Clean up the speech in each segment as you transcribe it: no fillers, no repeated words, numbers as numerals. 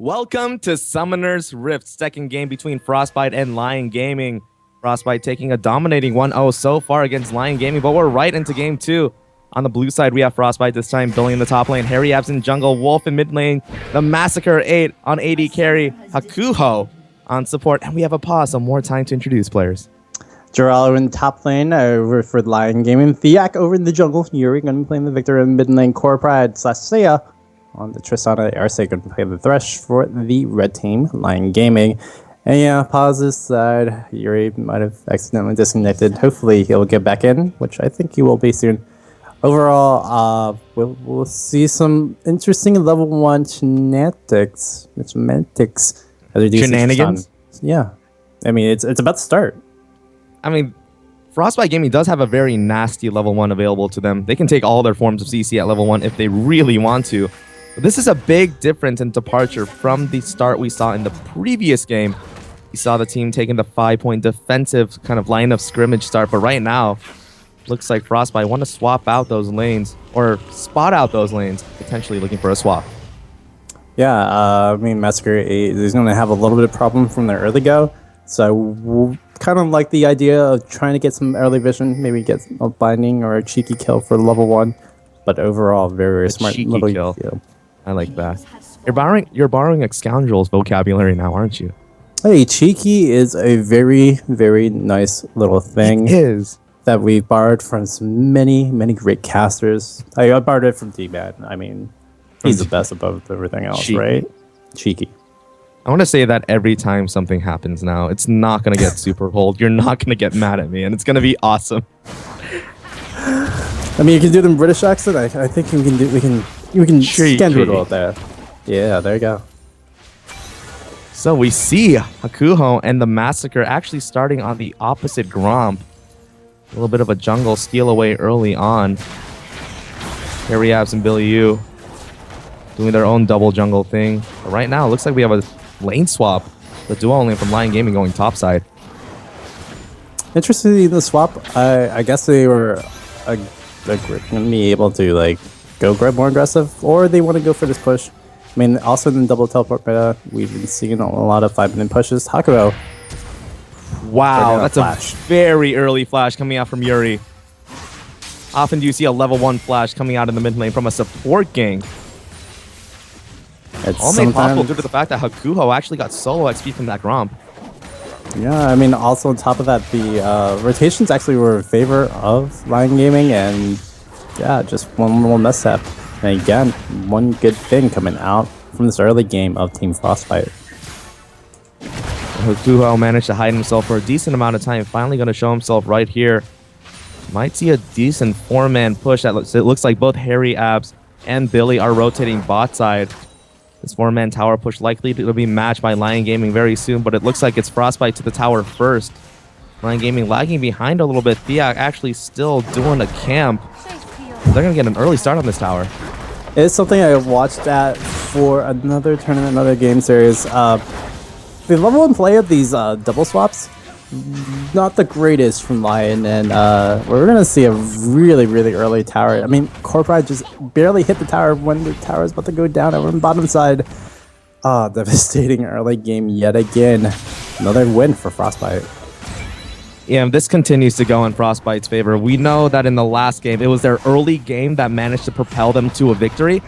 Welcome to Summoner's Rift, second game between Frostbite and Lyon Gaming. Frostbite taking a dominating 1-0 so far against Lyon Gaming, but we're right into game two. On the blue side, we have Frostbite this time, Billy in the top lane, Harry Abs in jungle, Wolf in mid lane, the Massacre 8 on AD carry, Hakuho on support, and we have a pause, so more time to introduce players. Geraldo in top lane over for Lyon Gaming, Thiak over in the jungle, Yuri going to be playing the Victor in mid lane, Core Pride / Seiya on the Tristana, Arce going to play the Thresh for the red team, Lyon Gaming. And yeah, pause this side, Yuri might have accidentally disconnected. Hopefully he'll get back in, which I think he will be soon. Overall, we'll see some interesting level 1 shenanigans. Shenanigans? Yeah. I mean, it's about to start. I mean, Frostbite Gaming does have a very nasty level 1 available to them. They can take all their forms of CC at level 1 if they really want to. But this is a big difference and departure from the start we saw in the previous game. We saw the team taking the 5-point defensive kind of line of scrimmage start, but right now, looks like Frostbite want to swap out those lanes, or spot out those lanes, potentially looking for a swap. Yeah, I mean, Massacre 8 is going to have a little bit of problem from their early go, so kind of like the idea of trying to get some early vision, maybe get a binding or a cheeky kill for level 1, but overall, very smart little kill. Yeah. I like that. You're borrowing a scoundrel's vocabulary now, aren't you? Hey, cheeky is a very, very nice little thing. It is. That we've borrowed from many great casters. I borrowed it from D-Bad. I mean, he's the best above everything else, Cheeky. Right? Cheeky. I want to say that every time something happens now, it's not going to get super cold. You're not going to get mad at me, and it's going to be awesome. I mean, you can do the British accent. I think we can scandal it there. Yeah, there you go. So we see Hakuho and the Massacre actually starting on the opposite Gromp. A little bit of a jungle steal away early on. Harry Abs and Billy U doing their own double jungle thing. But right now, it looks like we have a lane swap. The duo lane from Lyon Gaming going topside. Interestingly, in the swap, I guess they were going to be able to like go grab more aggressive, or they want to go for this push. I mean, also in the double teleport meta, we've been seeing a lot of 5-minute pushes. Hakuho. Wow, that's a very early flash coming out from Yuri. Often do you see a level 1 flash coming out in the mid lane from a support gank. It's all made possible due to the fact that Hakuho actually got solo XP from that Gromp. Yeah, I mean, also on top of that, the rotations actually were in favor of Lyon Gaming, and yeah, just one little mishap. And again, one good thing coming out from this early game of Team Frostbite. Hakuho managed to hide himself for a decent amount of time. Finally going to show himself right here. Might see a decent 4-man push. It looks like both Harry Abs and Billy are rotating bot side. This 4-man tower push likely to be matched by Lyon Gaming very soon, but it looks like it's Frostbite to the tower first. Lyon Gaming lagging behind a little bit. Thiak actually still doing a camp. They're going to get an early start on this tower. It's something I watched at for another tournament, another game series. The level 1 play of these double swaps, not the greatest from Lyon, and we're going to see a really early tower. I mean, Core Pride just barely hit the tower when the tower is about to go down over on the bottom side. Devastating early game yet again. Another win for Frostbite. Yeah, this continues to go in Frostbite's favor. We know that in the last game, it was their early game that managed to propel them to a victory.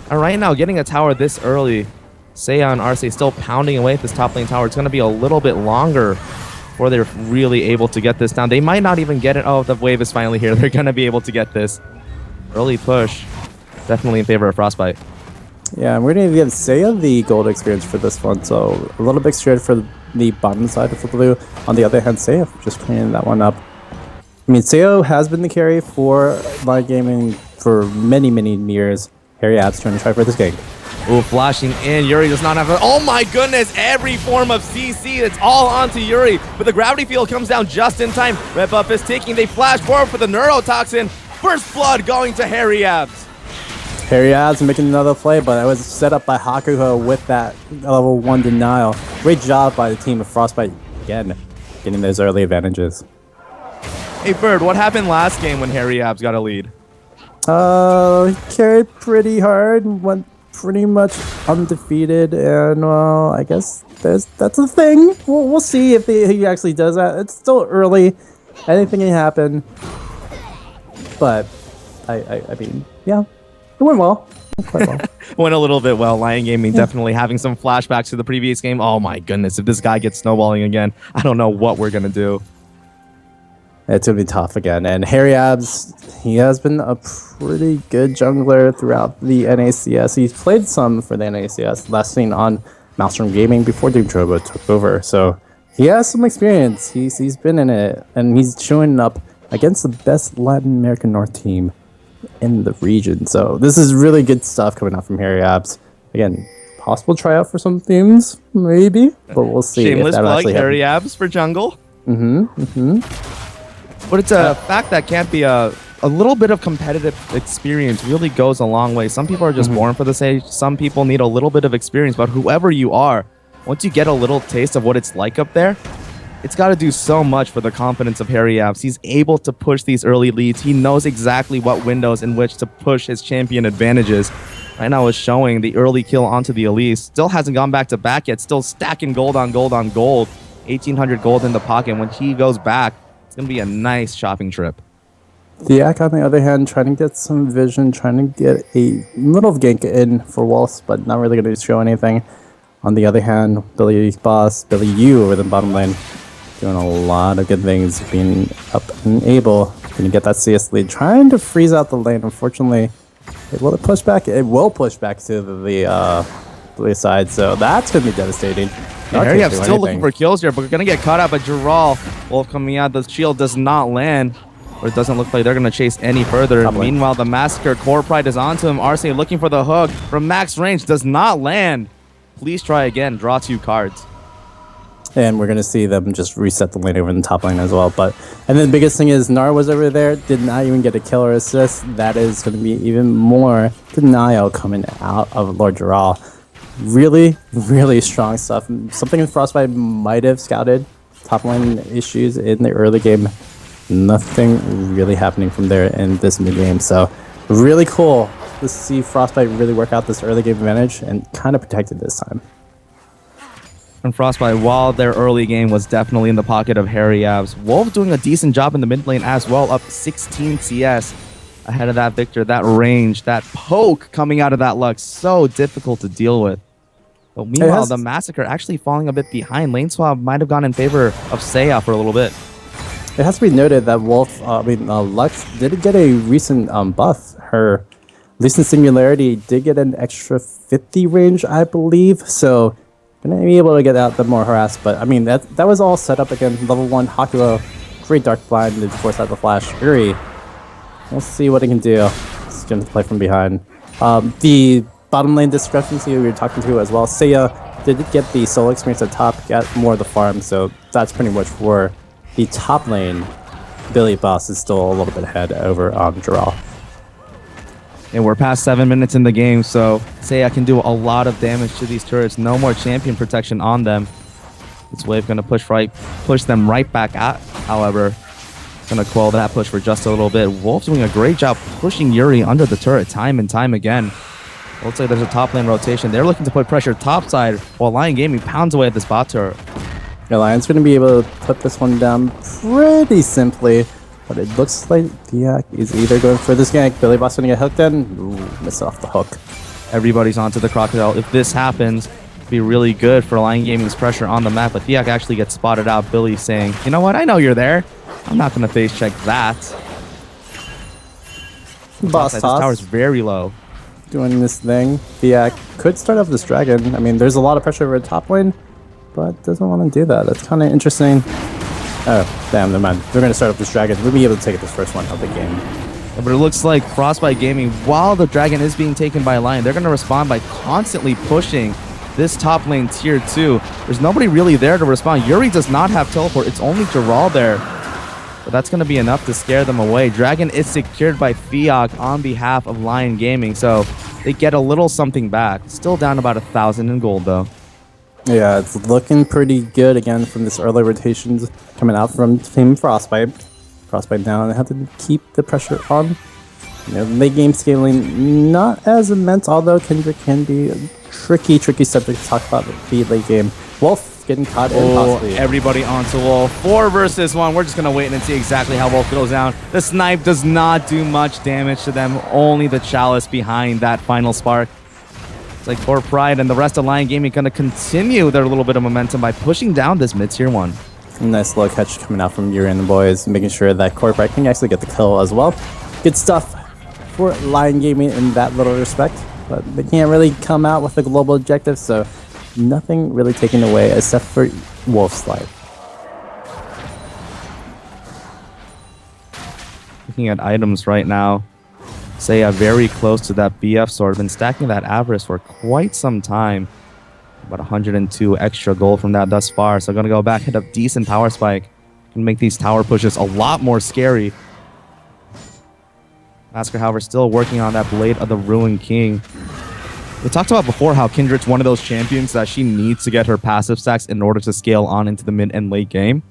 And right now, getting a tower this early, Seiya and Arce still pounding away at this top lane tower. It's going to be a little bit longer before they're really able to get this down. They might not even get it. Oh, the wave is finally here. They're going to be able to get this. Early push. Definitely in favor of Frostbite. Yeah, we're going to give Seiya the gold experience for this one. So a little bit straight for the bottom side of the blue. On the other hand, Seiya just cleaning that one up. I mean, Seiya has been the carry for Lyon Gaming for many years. Harry Abs trying to try for this gank. Ooh, flashing in. Yuri does not have a... Oh my goodness! Every form of CC, it's all onto Yuri. But the gravity field comes down just in time. Red buff is ticking. They flash forward for the neurotoxin. First blood going to Harry Abs. Harry Abs making another play, but it was set up by Hakuho with that level 1 denial. Great job by the team of Frostbite again, getting those early advantages. Hey Bird, what happened last game when Harry Abs got a lead? Carried pretty hard, went pretty much undefeated, and well, I guess that's a thing. We'll see if he actually does that. It's still early. Anything can happen. But I mean, yeah, it went well. Quite well. Went a little bit well. Lion Gaming definitely having some flashbacks to the previous game. Oh my goodness, if this guy gets snowballing again, I don't know what we're gonna do. It's gonna be tough again. And Harry Abs, he has been a pretty good jungler throughout the NACS. He's played some for the NACS, last seen on Maelstrom Gaming before Doom Turbo took over. So he has some experience. He's been in it, and he's showing up against the best Latin American North team in the region. So this is really good stuff coming out from Harry Abs. Again, possible tryout for some themes, maybe, but we'll see. Shameless if plug, Harry Abs for jungle. But it's a fact that can't be a little bit of competitive experience really goes a long way. Some people are just born for the stage. Some people need a little bit of experience, but whoever you are, once you get a little taste of what it's like up there, it's got to do so much for the confidence of Harry Abs. He's able to push these early leads. He knows exactly what windows in which to push his champion advantages. Right now is showing the early kill onto the Elise. Still hasn't gone back to back yet. Still stacking gold on gold on gold. 1,800 gold in the pocket. When he goes back, it's going to be a nice shopping trip. Diak, on the other hand, trying to get some vision, trying to get a little gank in for Wolves, but not really going to show anything. On the other hand, Billy's boss, Billy Yu over the bottom lane, doing a lot of good things, being up and able, going to get that CS lead, trying to freeze out the lane. Unfortunately, will it push back? It will push back to the blue side, so that's going to be devastating. Harry Abs still looking for kills here, but we're going to get caught out by Giral. Wolf coming out, the shield does not land, or it doesn't look like they're going to chase any further. Meanwhile, the Massacre Core Pride is onto him. Arsene looking for the hook from max range, does not land. Please try again, draw 2 cards. And we're going to see them just reset the lane over in the top lane as well. And then the biggest thing is Gnar was over there, did not even get a kill or assist. That is going to be even more denial coming out of Lord Giral. Really, really strong stuff. Something Frostbite might have scouted. Top lane issues in the early game. Nothing really happening from there in this mid game. So really cool to see Frostbite really work out this early game advantage and kind of protect it this time. And Frostbite, while their early game was definitely in the pocket of Harry Abs, Wolf doing a decent job in the mid lane as well, up 16 CS ahead of that Victor. That range, that poke coming out of that Lux, so difficult to deal with. But meanwhile, the Massacre actually falling a bit behind. Lane swap might have gone in favor of Seiya for a little bit. It has to be noted that Lux did get a recent buff. Her recent Singularity did get an extra 50 range, I believe. So gonna be able to get out the more harassed, but I mean that was all set up again. Level 1 Hakuo, great Dark Blind to force out the flash. Fury, we'll see what it can do. It's gonna play from behind. The bottom lane discrepancy we were talking to as well. Seiya did get the solo experience at top, got more of the farm, so that's pretty much for the top lane. Billy Boss is still a little bit ahead over Giral. And we're past 7 minutes in the game, so Seiya can do a lot of damage to these turrets. No more champion protection on them. This wave going to push them right back out. However, going to quell that push for just a little bit. Wolf doing a great job pushing Yuri under the turret time and time again. Looks like there's a top lane rotation. They're looking to put pressure topside while Lion Gaming pounds away at this bot turret. Yeah, Lion's going to be able to put this one down pretty simply. But it looks like Diak is either going for this gank. Billy Boss going to get hooked in. Ooh, miss off the hook. Everybody's onto the Crocodile. If this happens, it'd be really good for Lion Gaming's pressure on the map. But Diak actually gets spotted out. Billy saying, you know what? I know you're there. I'm not going to face check that. Boss This toss. tower's very low. Doing this thing. Diak could start off this dragon. I mean, there's a lot of pressure over the top lane, but doesn't want to do that. That's kind of interesting. Oh, damn, never mind. They're going to start up this dragon. We'll be able to take this first one of the game. Yeah, but it looks like Frostbite Gaming, while the dragon is being taken by Lion, they're going to respond by constantly pushing this top lane tier 2. There's nobody really there to respond. Yuri does not have teleport. It's only Giral there. But that's going to be enough to scare them away. Dragon is secured by Fiok on behalf of Lion Gaming, so they get a little something back. Still down about 1,000 in gold, though. Yeah, it's looking pretty good again from this early rotations coming out from Team Frostbite. Frostbite now, they have to keep the pressure on. You know, late game scaling not as immense, although Kendrick can be a tricky subject to talk about the late game. Wolf getting caught in possibly. Everybody onto Wolf. 4 versus 1. We're just going to wait and see exactly how Wolf goes down. The snipe does not do much damage to them. Only the Chalice behind that final spark. It's like Core Pride and the rest of Lyon Gaming going to continue their little bit of momentum by pushing down this mid-tier 1. Nice low catch coming out from Yuri and the boys, making sure that Core Pride can actually get the kill as well. Good stuff for Lyon Gaming in that little respect, but they can't really come out with a global objective, so nothing really taken away except for Wolf's life. Looking at items right now, Seiya very close to that BF sword. Been stacking that Avarice for quite some time. About 102 extra gold from that thus far. So going to go back, hit a decent power spike. Can make these tower pushes a lot more scary. Masker, however, still working on that Blade of the Ruined King. We talked about before how Kindred's one of those champions that she needs to get her passive stacks in order to scale on into the mid and late game.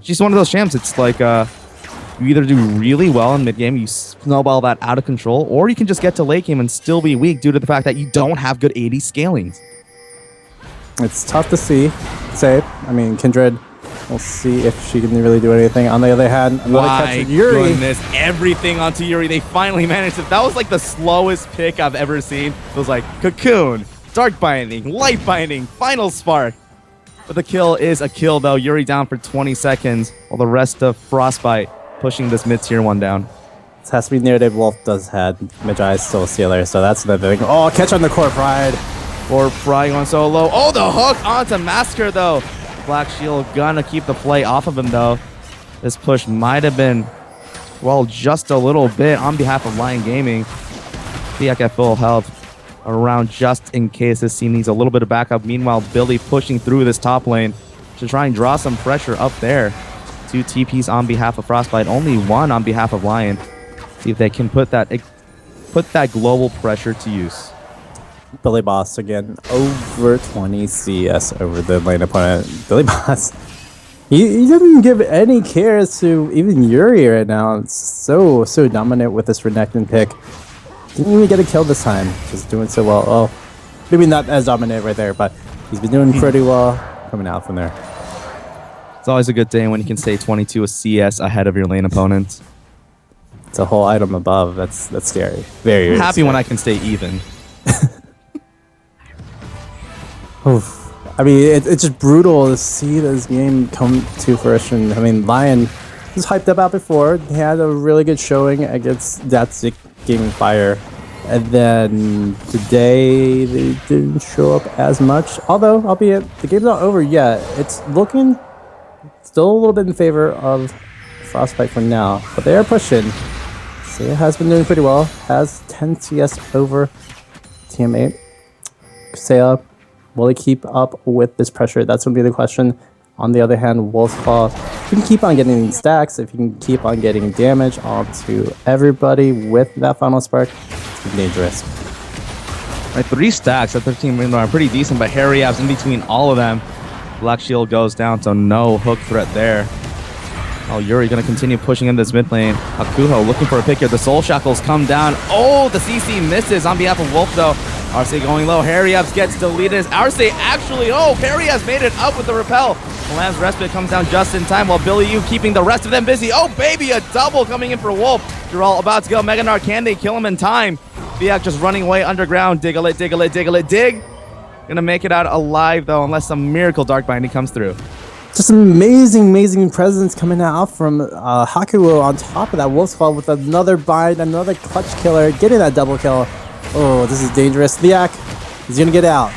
She's one of those champs. It's like you either do really well in mid game, you snowball that out of control, or you can just get to late game and still be weak due to the fact that you don't have good AD scalings. It's tough to say. I mean, Kindred, we'll see if she can really do anything. On the other hand, another catch with Yuri. Goodness, everything onto Yuri. They finally managed it. That was like the slowest pick I've ever seen. It was like Cocoon, Dark Binding, Light Binding, Final Spark. But the kill is a kill, though. Yuri down for 20 seconds, while the rest of Frostbite pushing this mid-tier 1 down. This has to be narrative. Wolf does have Magi is still a sealer, so that's another thing. Oh, catch on the Core Pride. Or Fry going so low. Oh, the hook onto Masker, though. Black Shield gonna keep the play off of him, though. This push might have been, well, just a little bit on behalf of Lyon Gaming. Fiak at full health around just in case this team needs a little bit of backup. Meanwhile, Billy pushing through this top lane to try and draw some pressure up there. 2 TPs on behalf of Frostbite, only 1 on behalf of Lyon. See if they can put that global pressure to use. Billy Boss again, over 20 CS over the lane opponent. Billy Boss, he doesn't give any care to even Yuri right now. It's so dominant with this Renekton pick. Didn't even get a kill this time, just doing so well. Oh, maybe not as dominant right there, but he's been doing pretty well coming out from there. It's always a good day when you can stay 22 CS ahead of your lane opponent. It's a whole item above. That's scary. Very happy scary. when I can stay even. Oof. I mean, it's just brutal to see this game come to fruition. I mean, Lyon was hyped about before. He had a really good showing against Datsyuk Gaming Fire. And then today, they didn't show up as much. Although, albeit, the game's not over yet. It's looking still a little bit in favor of Frostbite for now. But they are pushing. Seiya has been doing pretty well. Has 10 CS over TM8. Seiya, will he keep up with this pressure? That's going to be the question. On the other hand, Wolf's Claw, if you can keep on getting these stacks, if you can keep on getting damage onto everybody with that final spark, it's dangerous. Right, 3 stacks at 13 million are pretty decent, but Harry Abs in between all of them. Black Shield goes down, so no hook threat there. Oh, Yuri going to continue pushing in this mid lane. Hakuho looking for a pick here. The Soul Shackles come down. Oh, the CC misses on behalf of Wolf, though. Arce going low. Harry Abs gets deleted. Arce actually, Harry has made it up with the repel. Lamb's Respite comes down just in time while Billy Yu keeping the rest of them busy. Oh, baby, a double coming in for Wolf. Dural about to go. Mega Narc, can they kill him in time? Fiak just running away underground. Dig. Gonna make it out alive, though, unless some miracle Dark Binding comes through. Just amazing presence coming out from Hakuo on top of that Wolf's Claw with another bind, another clutch killer, getting that double kill. Oh, this is dangerous. Liak is going to get out.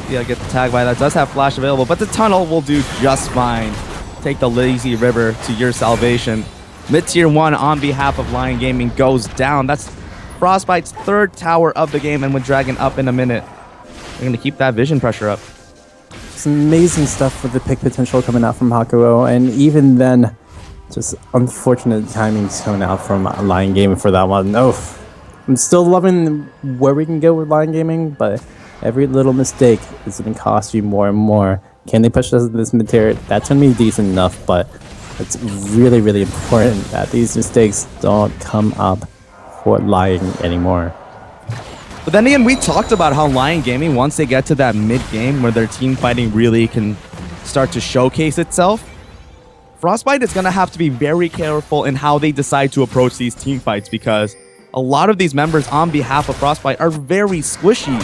Yeah, get the tag by that. Does have flash available, but the tunnel will do just fine. Take the lazy river to your salvation. Mid-tier 1 on behalf of Lyon Gaming goes down. That's Frostbite's 3rd tower of the game, and with Dragon up in a minute, they're going to keep that vision pressure up. Some amazing stuff with the pick potential coming out from Hakuo, and even then, just unfortunate timings coming out from Lyon Gaming for that one. Oh, I'm still loving where we can go with Lyon Gaming, but every little mistake is going to cost you more and more. Can they push this mid-tier? That's going to be decent enough, but it's really important that these mistakes don't come up for Lyon anymore. But then again, we talked about how Lyon Gaming, once they get to that mid-game where their team fighting really can start to showcase itself, Frostbite is going to have to be very careful in how they decide to approach these team fights, because a lot of these members on behalf of Frostbite are very squishy.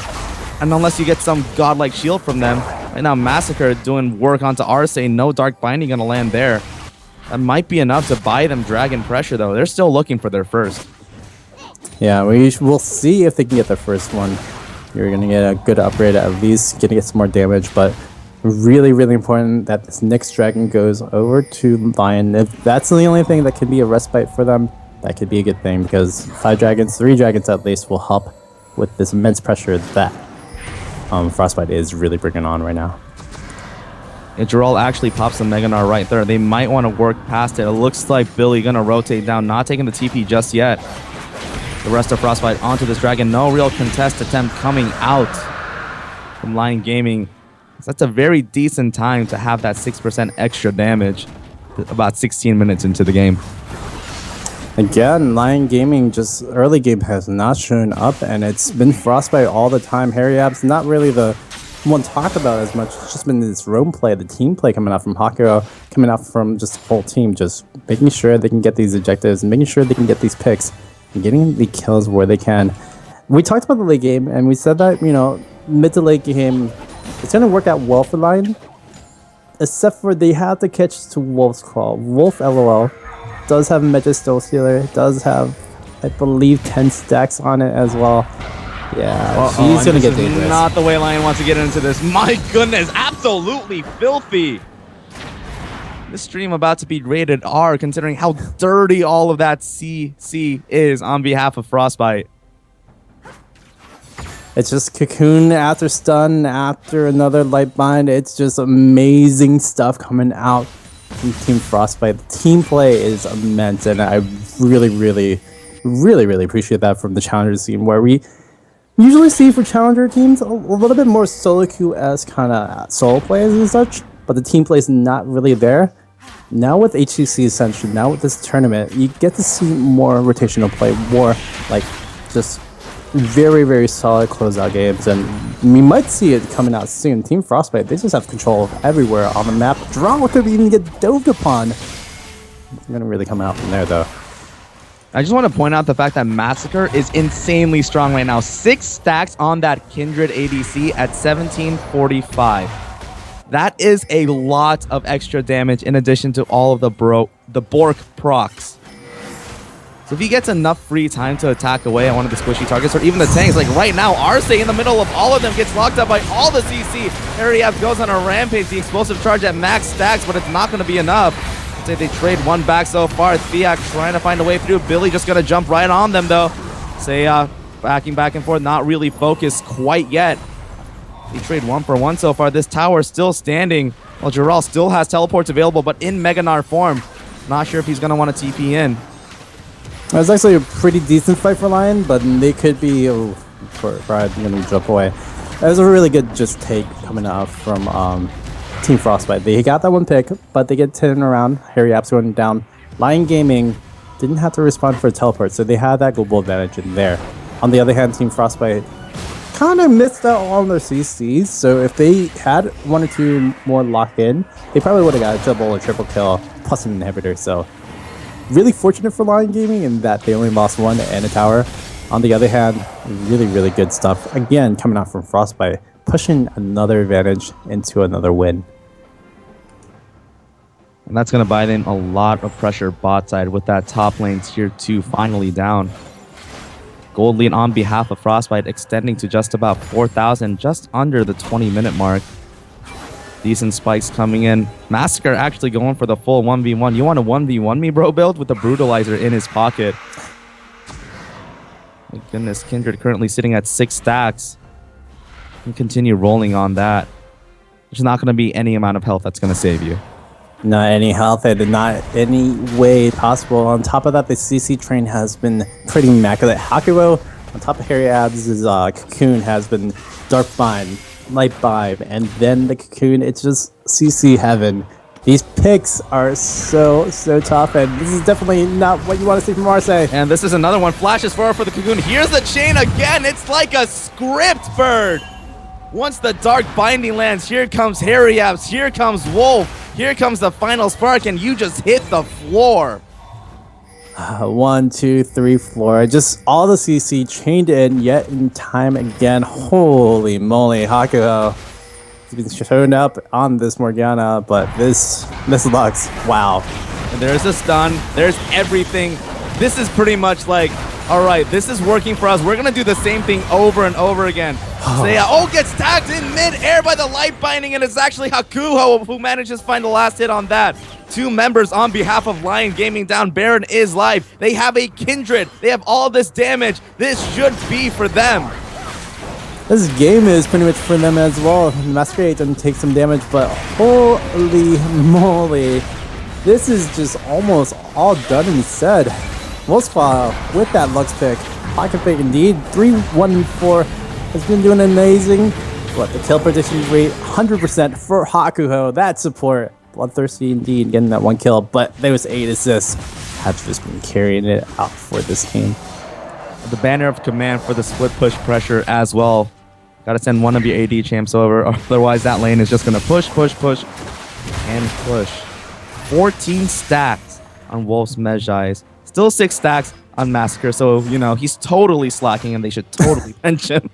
And unless you get some godlike shield from them, right now Massacre doing work onto Arce, no Dark Binding going to land there. That might be enough to buy them Dragon Pressure, though. They're still looking for their first. Yeah, we'll see if they can get their first one. You're going to get a good upgrade, at least going to get some more damage, but really, really important that this next dragon goes over to Lyon. If that's the only thing that can be a respite for them, that could be a good thing, because 3 dragons at least will help with this immense pressure that Frostbite is really bringing on right now. Yeah, Geralt actually pops the Meganar right there. They might want to work past it. It looks like Billy going to rotate down, not taking the TP just yet. The rest of Frostbite onto this dragon. No real contest attempt coming out from Lyon Gaming. So that's a very decent time to have that 6% extra damage about 16 minutes into the game. Again, Lyon Gaming just early game has not shown up, and it's been Frostbite all the time. Harry Ab's not really the one talked about as much. It's just been this roam play, the team play coming out from Hakuro, coming out from just the whole team, just making sure they can get these objectives, making sure they can get these picks, and getting the kills where they can. We talked about the late game, and we said that, you know, mid to late game, it's going to work out well for Lyon, except for they have to catch to Wolf's Crawl. Wolf, LOL, does have Magic Stone Stealer, does have, I believe, 10 stacks on it as well. Yeah, she's going to get dangerous. Not the way Lyon wants to get into this. My goodness, absolutely filthy. This stream about to be rated R, considering how dirty all of that CC is on behalf of Frostbite. It's just Cocoon after stun, after another light bind. It's just amazing stuff coming out from Team Frostbite. The team play is immense, and I really, really, really, really appreciate that from the Challenger team, where we usually see for Challenger teams a little bit more solo queue-esque kind of solo plays and such, but the team play is not really there. Now with HTC Ascension, now with this tournament, you get to see more rotational play, more like just very, very solid closeout games, and we might see it coming out soon. Team Frostbite, they just have control of everywhere on the map. Drama could even get dove upon. It's going to really come out from there, though. I just want to point out the fact that Massacre is insanely strong right now. 6 stacks on that Kindred ADC at 1745. That is a lot of extra damage in addition to all of the Bork procs. So if he gets enough free time to attack away at one of the squishy targets, or even the tanks, like right now, Arce in the middle of all of them gets locked up by all the CC. Harry Abs goes on a rampage, the explosive charge at max stacks, but it's not going to be enough. I'd say they trade one back so far. Thiak trying to find a way through. Billy just going to jump right on them, though. Saya backing back and forth, not really focused quite yet. They trade 1 for 1 so far. This tower still standing. Well, Geralt still has teleports available, but in Meganar form. Not sure if he's going to want to TP in. It was actually a pretty decent fight for Lyon, but they could be... Oh, Pride going to jump away. That was a really good just take coming out from Team Frostbite. They got that one pick, but they get 10 around. Harry Apps going down. Lyon Gaming didn't have to respond for a teleport, so they had that global advantage in there. On the other hand, Team Frostbite kind of missed out on their CCs, so if they had 1 or 2 more locked in, they probably would have got a double or triple kill plus an inhibitor. So really fortunate for Lyon Gaming in that they only lost 1 and a tower. On the other hand, really, really good stuff. Again, coming out from Frostbite, pushing another advantage into another win. And that's going to buy them a lot of pressure bot side with that top lane tier 2 finally down. Gold lead on behalf of Frostbite extending to just about 4,000, just under the 20-minute mark. Decent spikes coming in. Massacre actually going for the full 1v1. You want to 1v1 me, bro, build with the Brutalizer in his pocket. My goodness, Kindred currently sitting at 6 stacks. And continue rolling on that. There's not going to be any amount of health that's going to save you. Not any health and not any way possible. On top of that, the CC train has been pretty immaculate. Hakuro, on top of Harry Abs' Cocoon, has been Dark Bind, Light Bind, and then the Cocoon. It's just CC heaven These picks are so tough, and this is definitely not what you want to see from Arce. And this is another one. Flashes forward for the Cocoon. Here's the chain again. It's like a script bird. Once the Dark Binding lands, here comes Harry Apps, here comes Wolf, here comes the final spark, and you just hit the floor. 1, 2, 3, floor. Just all the CC chained in yet in time again. Holy moly, Hakuho. He's been shown up on this Morgana, but this Lux, wow. And there's a stun, there's everything. This is pretty much like, all right, this is working for us. We're gonna do the same thing over and over again. Seiya, gets tagged in mid-air by the light binding, and it's actually Hakuho who manages to find the last hit on that. 2 members on behalf of Lyon Gaming down. Baron is live. They have a Kindred. They have all this damage. This should be for them. This game is pretty much for them as well. Masquerade doesn't take some damage, but holy moly. This is just almost all done and said. Wolfsclaw with that Lux pick. Pocket pick indeed. 3, 1, and 4 has been doing amazing. But the kill prediction rate 100% for Hakuho. That support. Bloodthirsty indeed, getting that 1 kill, but there was 8 assists. Have just been carrying it out for this game. The banner of command for the split push pressure as well. Gotta send one of your AD champs over, otherwise that lane is just gonna push, and push. 14 stacks on Wolf's Mejai's. Still 6 stacks on Massacre, so, you know, he's totally slacking, and they should totally mention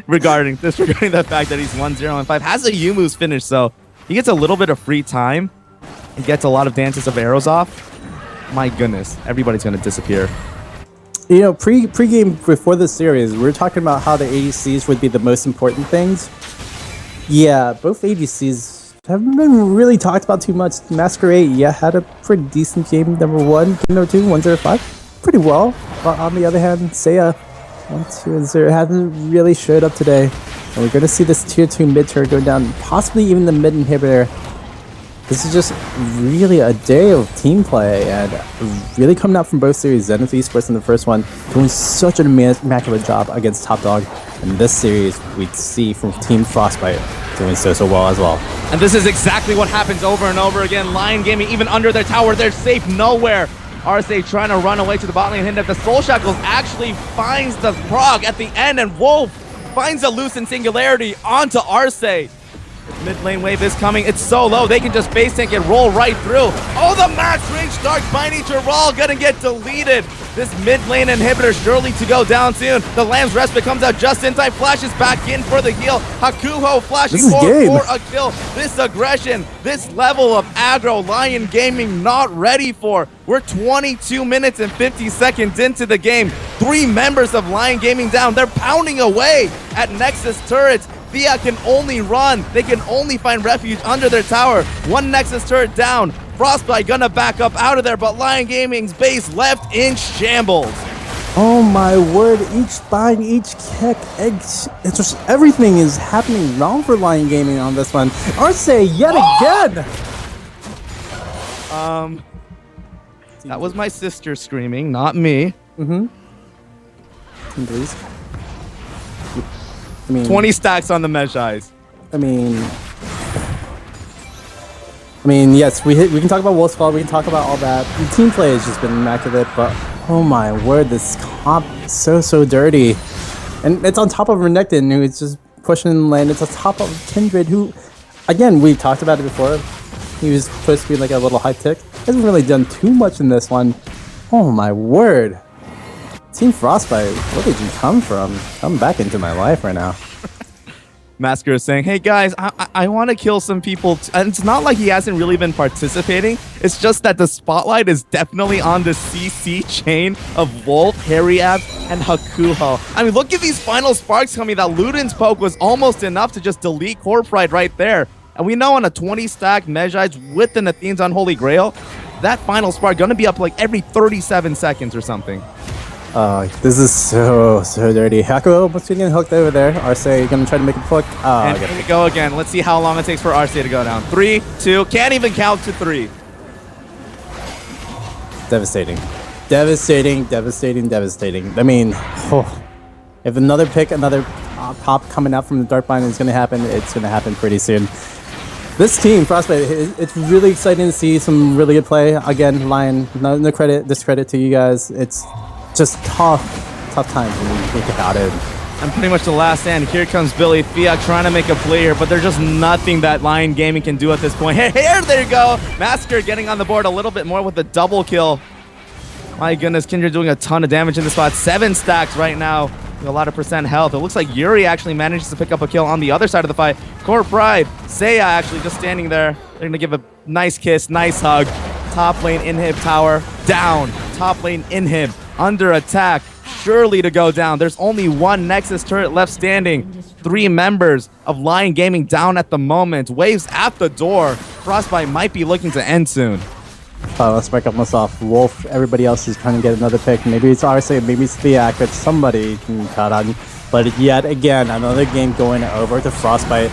regarding the fact that he's 1-0-5. Has a Yumu's finish, so he gets a little bit of free time and gets a lot of dances of arrows off. My goodness, everybody's gonna disappear. You know, pre-game before the series, we were talking about how the ADCs would be the most important things. Yeah, both ADCs haven't been really talked about too much. Masquerade, yeah, had a pretty decent game. Number 1, game number 2, 1-0-5. Pretty well. But on the other hand, Seiya, 1-2-0, hasn't really showed up today. And we're going to see this tier 2 mid turret go down, possibly even the mid inhibitor. This is just really a day of team play, and really coming out from both series. Zenith Esports in the first one, doing such an immaculate job against Top Dog. And this series, we see from Team Frostbite doing so well as well. And this is exactly what happens over and over again. Lyon Gaming, even under their tower, they're safe nowhere. Arce trying to run away to the bot lane, hint that the Soul Shackles actually finds the prog at the end, and Wolf finds a Lucent Singularity onto Arce. Mid lane wave is coming. It's so low. They can just base tank and roll right through. Oh, the max range Dark Binding Tural gonna get deleted. This mid lane inhibitor surely to go down soon. The Lamb's Respite comes out just in time. Flashes back in for the heal. Hakuho flashing forward for a kill. This aggression, this level of aggro, Lyon Gaming not ready for. We're 22 minutes and 50 seconds into the game. 3 members of Lyon Gaming down. They're pounding away at Nexus turrets. Thea can only run. They can only find refuge under their tower. 1 Nexus turret down. Frostbite gonna back up out of there, but Lyon Gaming's base left in shambles. Oh my word, each bind, each kick, it's just everything is happening wrong for Lyon Gaming on this one. Arce yet again! That was my sister screaming, not me. Please. I mean, 20 stacks on the Mejai's. I mean, yes, we can talk about Wolfsfall, we can talk about all that. The team play has just been immaculate, but oh my word, this comp is so dirty. And it's on top of Renekton, who is just pushing in the lane. It's on top of Kindred, who, again, we talked about it before. He was supposed to be like a little hype tick. Hasn't really done too much in this one. Oh my word. Team Frostbite, where did you come from? Come back into my life right now. Masker is saying, hey guys, I want to kill some people. And it's not like he hasn't really been participating. It's just that the spotlight is definitely on the CC chain of Wolf, Harry Abs, and Hakuho. I mean, look at these final sparks coming. That Luden's poke was almost enough to just delete Core Pride right there. And we know on a 20 stack Mejai's with the Nathan's Unholy Grail, that final spark gonna be up like every 37 seconds or something. This is so dirty. Hakuho almost getting hooked over there. Arce gonna try to make a hook. And here we go again. Let's see how long it takes for Arce to go down. 3, 2, can't even count to 3. Devastating. I mean, if another pick, another pop coming out from the Dark Bind is gonna happen, it's gonna happen pretty soon. This team, Frostbite, it's really exciting to see some really good play. Again, Lyon, no discredit to you guys. It's just tough times when you think about it. And pretty much the last stand. Here comes Billy Fiat trying to make a play here, but there's just nothing that Lyon Gaming can do at this point. Hey, there you go. Massacre getting on the board a little bit more with the double kill. My goodness, Kindred doing a ton of damage in the spot. 7 stacks right now. A lot of percent health. It looks like Yuri actually manages to pick up a kill on the other side of the fight. Core Pride, Seiya actually just standing there. They're going to give a nice kiss, nice hug. Top lane inhib tower down. Top lane inhib under attack. Surely to go down. There's only one Nexus turret left standing. 3 members of Lyon Gaming down at the moment. Waves at the door. Frostbite might be looking to end soon. Let's break up myself. Wolf, everybody else is trying to get another pick. Maybe it's RSA, maybe it's Theac, but somebody can cut on. But yet again, another game going over to Frostbite.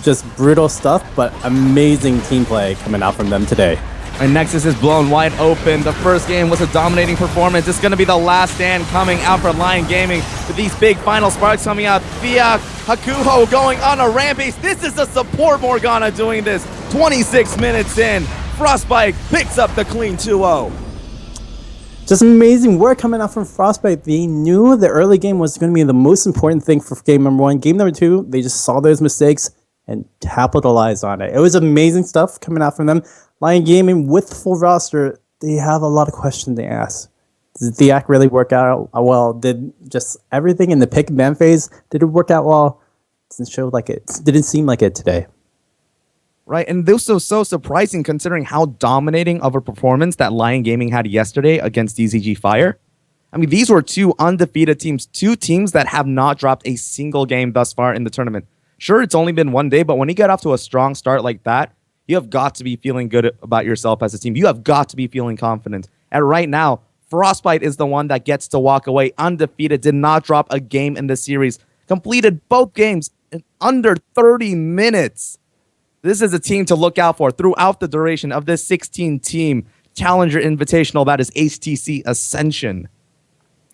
Just brutal stuff, but amazing team play coming out from them today. And Nexus is blown wide open. The first game was a dominating performance. It's going to be the last stand coming out for Lyon Gaming with these big final sparks coming out. Theac, Hakuho going on a rampage. This is the support Morgana doing this. 26 minutes in. Frostbite picks up the clean 2-0. Just amazing work coming out from Frostbite. They knew the early game was going to be the most important thing for game number 1. Game number 2, they just saw those mistakes and capitalized on it. It was amazing stuff coming out from them. Lyon Gaming with full roster, they have a lot of questions to ask. Did the act really work out well? Did just everything in the pick and ban phase, did it work out well? Didn't seem like it today. Right, and this was so surprising considering how dominating of a performance that Lyon Gaming had yesterday against DZG Fire. I mean, these were 2 undefeated teams, 2 teams that have not dropped a single game thus far in the tournament. Sure, it's only been 1 day, but when you get off to a strong start like that, you have got to be feeling good about yourself as a team. You have got to be feeling confident. And right now, Frostbite is the one that gets to walk away undefeated, did not drop a game in the series, completed both games in under 30 minutes. This is a team to look out for throughout the duration of this 16-team Challenger Invitational that is HTC Ascension.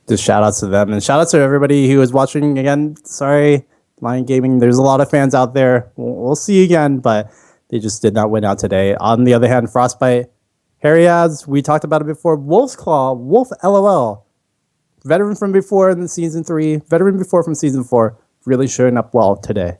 Just shout outs to them and shout outs to everybody who is watching again. Sorry, Lyon Gaming. There's a lot of fans out there. We'll see you again, but they just did not win out today. On the other hand, Frostbite, Harry Ads, we talked about it before. Wolf's Claw, Wolf LOL. Veteran from before in the season 3, veteran before from season 4, really showing up well today.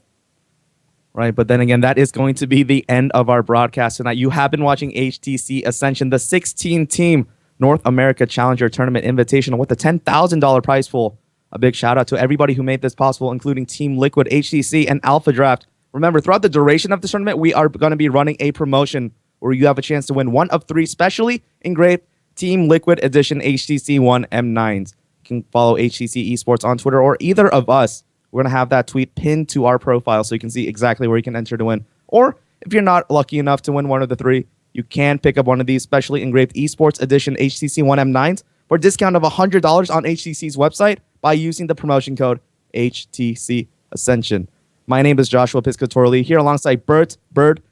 Right, but then again, that is going to be the end of our broadcast tonight. You have been watching HTC Ascension, the 16-team North America Challenger Tournament Invitational with a $10,000 prize pool. A big shout out to everybody who made this possible, including Team Liquid, HTC, and AlphaDraft. Remember, throughout the duration of this tournament, we are going to be running a promotion where you have a chance to win 1 of 3 specially engraved Team Liquid Edition HTC One M9s. You can follow HTC Esports on Twitter or either of us. We're going to have that tweet pinned to our profile so you can see exactly where you can enter to win. Or if you're not lucky enough to win 1 of the 3, you can pick up one of these specially engraved Esports Edition HTC One M9s for a discount of $100 on HTC's website by using the promotion code HTC Ascension. My name is Joshua Piscatorli here alongside Bird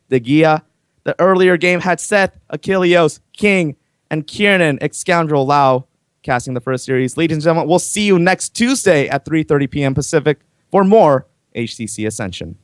De Gia. The earlier game had Seth, Achilleos, King, and Kiernan, ex-scoundrel Lau, casting the first series. Ladies and gentlemen, we'll see you next Tuesday at 3:30 p.m. Pacific for more HTC Ascension.